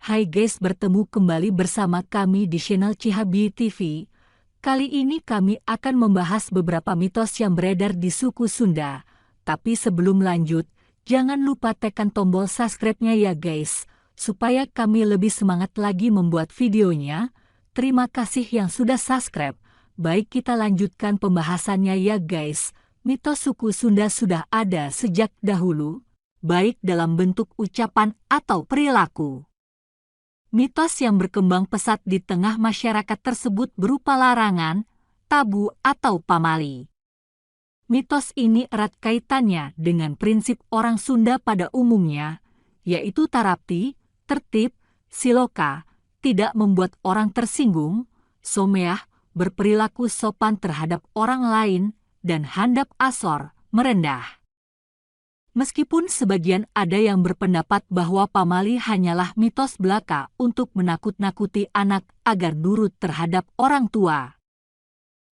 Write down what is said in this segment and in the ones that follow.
Hai guys, bertemu kembali bersama kami di channel Cihabi TV. Kali ini kami akan membahas beberapa mitos yang beredar di suku Sunda. Tapi sebelum lanjut, jangan lupa tekan tombol subscribe-nya ya guys, supaya kami lebih semangat lagi membuat videonya. Terima kasih yang sudah subscribe. Baik, kita lanjutkan pembahasannya ya guys. Mitos suku Sunda sudah ada sejak dahulu, baik dalam bentuk ucapan atau perilaku. Mitos yang berkembang pesat di tengah masyarakat tersebut berupa larangan, tabu, atau pamali. Mitos ini erat kaitannya dengan prinsip orang Sunda pada umumnya, yaitu tarapti, tertib, siloka, tidak membuat orang tersinggung, someah, berperilaku sopan terhadap orang lain, dan handap asor, merendah. Meskipun sebagian ada yang berpendapat bahwa pamali hanyalah mitos belaka untuk menakut-nakuti anak agar nurut terhadap orang tua.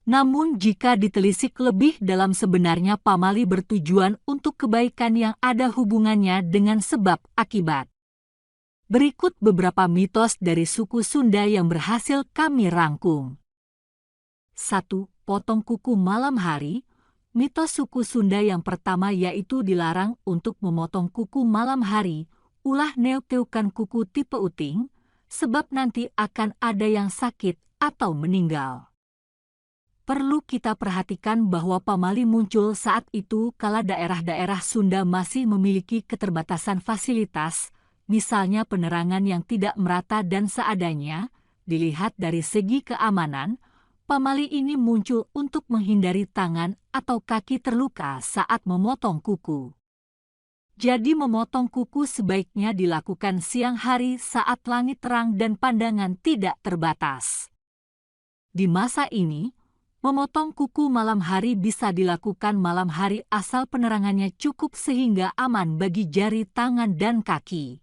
Namun jika ditelisik lebih dalam, sebenarnya pamali bertujuan untuk kebaikan yang ada hubungannya dengan sebab akibat. Berikut beberapa mitos dari suku Sunda yang berhasil kami rangkum. 1. Potong kuku malam hari. Mitos suku Sunda yang pertama yaitu dilarang untuk memotong kuku malam hari, ulah neuk-teukan kuku tipe uting, sebab nanti akan ada yang sakit atau meninggal. Perlu kita perhatikan bahwa pamali muncul saat itu kala daerah-daerah Sunda masih memiliki keterbatasan fasilitas, misalnya penerangan yang tidak merata dan seadanya. Dilihat dari segi keamanan, pamali ini muncul untuk menghindari tangan atau kaki terluka saat memotong kuku. Jadi memotong kuku sebaiknya dilakukan siang hari saat langit terang dan pandangan tidak terbatas. Di masa ini, memotong kuku malam hari bisa dilakukan malam hari asal penerangannya cukup sehingga aman bagi jari tangan dan kaki.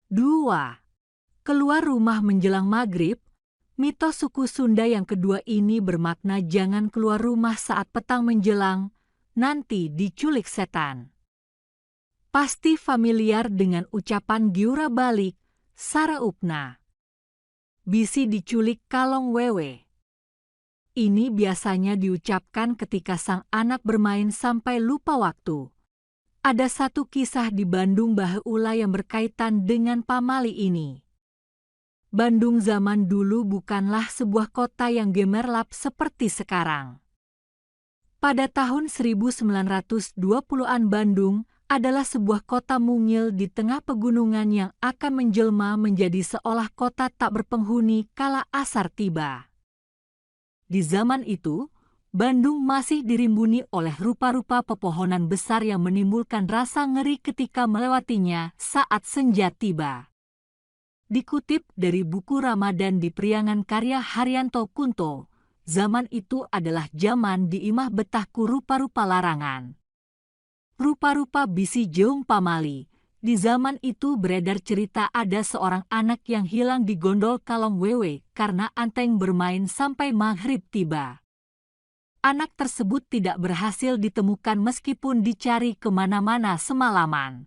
2. Keluar rumah menjelang maghrib. Mitos suku Sunda yang kedua ini bermakna jangan keluar rumah saat petang menjelang, nanti diculik setan. Pasti familiar dengan ucapan giura balik, saraupna. Bisi diculik kalong wewe. Ini biasanya diucapkan ketika sang anak bermain sampai lupa waktu. Ada satu kisah di Bandung baheula yang berkaitan dengan pamali ini. Bandung zaman dulu bukanlah sebuah kota yang gemerlap seperti sekarang. Pada tahun 1920-an Bandung adalah sebuah kota mungil di tengah pegunungan yang akan menjelma menjadi seolah kota tak berpenghuni kala asar tiba. Di zaman itu, Bandung masih dirimbuni oleh rupa-rupa pepohonan besar yang menimbulkan rasa ngeri ketika melewatinya saat senja tiba. Dikutip dari buku Ramadan di Priangan karya Haryanto Kunto, zaman itu adalah zaman di imah betahku rupa-rupa larangan. Rupa-rupa bisi jeung pamali. Di zaman itu beredar cerita ada seorang anak yang hilang di gondol kalong wewe karena anteng bermain sampai maghrib tiba. Anak tersebut tidak berhasil ditemukan meskipun dicari kemana-mana semalaman.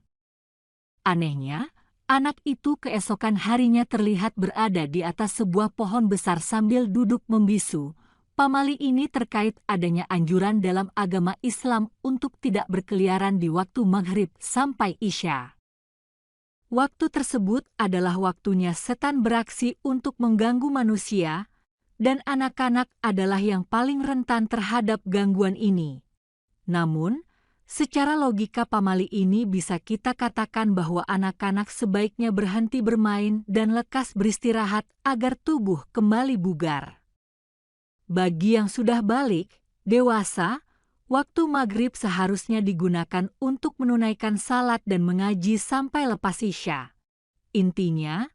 Anehnya, anak itu keesokan harinya terlihat berada di atas sebuah pohon besar sambil duduk membisu. Pamali ini terkait adanya anjuran dalam agama Islam untuk tidak berkeliaran di waktu maghrib sampai isya. Waktu tersebut adalah waktunya setan beraksi untuk mengganggu manusia, dan anak-anak adalah yang paling rentan terhadap gangguan ini. Namun, secara logika pamali ini bisa kita katakan bahwa anak-anak sebaiknya berhenti bermain dan lekas beristirahat agar tubuh kembali bugar. Bagi yang sudah balik, dewasa, waktu maghrib seharusnya digunakan untuk menunaikan salat dan mengaji sampai lepas isya. Intinya,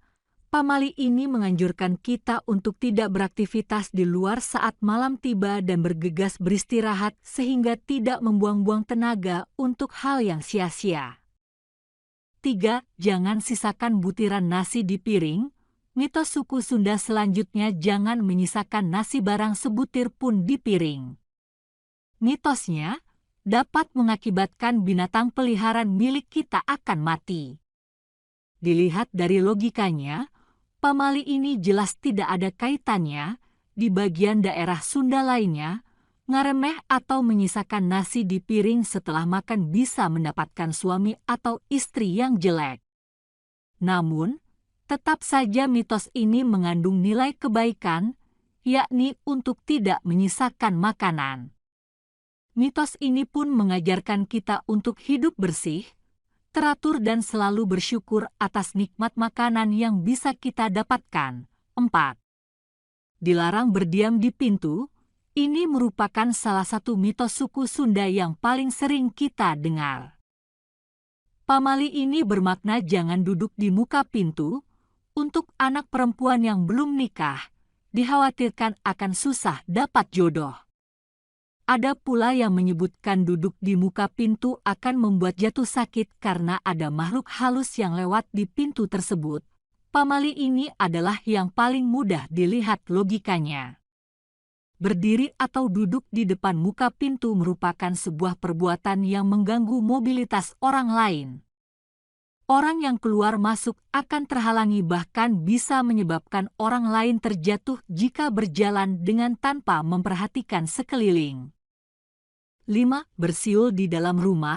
pamali ini menganjurkan kita untuk tidak beraktivitas di luar saat malam tiba dan bergegas beristirahat sehingga tidak membuang-buang tenaga untuk hal yang sia-sia. 3. Jangan sisakan butiran nasi di piring. Mitos suku Sunda selanjutnya jangan menyisakan nasi barang sebutir pun di piring. Mitosnya dapat mengakibatkan binatang peliharaan milik kita akan mati. Dilihat dari logikanya, Pamali ini jelas tidak ada kaitannya. Di bagian daerah Sunda lainnya, ngaremeh atau menyisakan nasi di piring setelah makan bisa mendapatkan suami atau istri yang jelek. Namun, tetap saja mitos ini mengandung nilai kebaikan, yakni untuk tidak menyisakan makanan. Mitos ini pun mengajarkan kita untuk hidup bersih, teratur dan selalu bersyukur atas nikmat makanan yang bisa kita dapatkan. 4. Dilarang berdiam di pintu. Ini merupakan salah satu mitos suku Sunda yang paling sering kita dengar. Pamali ini bermakna jangan duduk di muka pintu. Untuk anak perempuan yang belum nikah, dikhawatirkan akan susah dapat jodoh. Ada pula yang menyebutkan duduk di muka pintu akan membuat jatuh sakit karena ada makhluk halus yang lewat di pintu tersebut. Pamali ini adalah yang paling mudah dilihat logikanya. Berdiri atau duduk di depan muka pintu merupakan sebuah perbuatan yang mengganggu mobilitas orang lain. Orang yang keluar masuk akan terhalangi bahkan bisa menyebabkan orang lain terjatuh jika berjalan dengan tanpa memperhatikan sekeliling. 5. Bersiul di dalam rumah.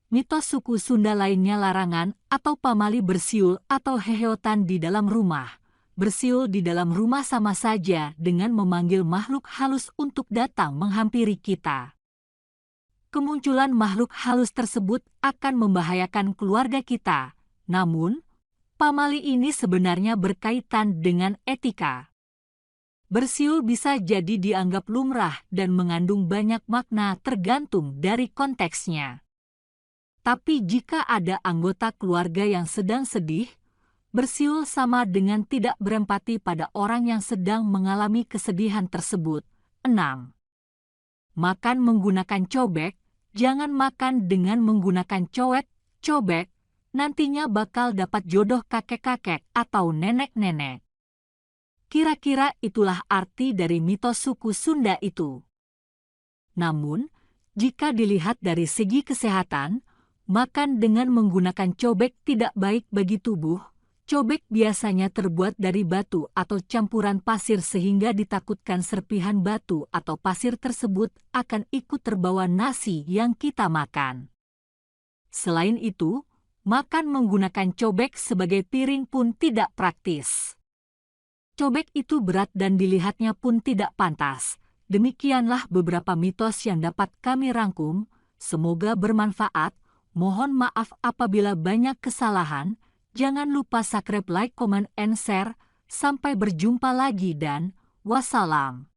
Mitos suku Sunda lainnya larangan atau pamali bersiul atau heheotan di dalam rumah. Bersiul di dalam rumah sama saja dengan memanggil makhluk halus untuk datang menghampiri kita. Kemunculan makhluk halus tersebut akan membahayakan keluarga kita. Namun, pamali ini sebenarnya berkaitan dengan etika. Bersiul bisa jadi dianggap lumrah dan mengandung banyak makna tergantung dari konteksnya. Tapi jika ada anggota keluarga yang sedang sedih, bersiul sama dengan tidak berempati pada orang yang sedang mengalami kesedihan tersebut. 6. Makan menggunakan cobek. Jangan makan dengan menggunakan cobek. Nantinya bakal dapat jodoh kakek-kakek atau nenek-nenek. Kira-kira itulah arti dari mitos suku Sunda itu. Namun, jika dilihat dari segi kesehatan, makan dengan menggunakan cobek tidak baik bagi tubuh. Cobek biasanya terbuat dari batu atau campuran pasir sehingga ditakutkan serpihan batu atau pasir tersebut akan ikut terbawa nasi yang kita makan. Selain itu, makan menggunakan cobek sebagai piring pun tidak praktis. Cobek itu berat dan dilihatnya pun tidak pantas. Demikianlah beberapa mitos yang dapat kami rangkum. Semoga bermanfaat. Mohon maaf apabila banyak kesalahan. Jangan lupa subscribe, like, comment, and share. Sampai berjumpa lagi dan wassalam.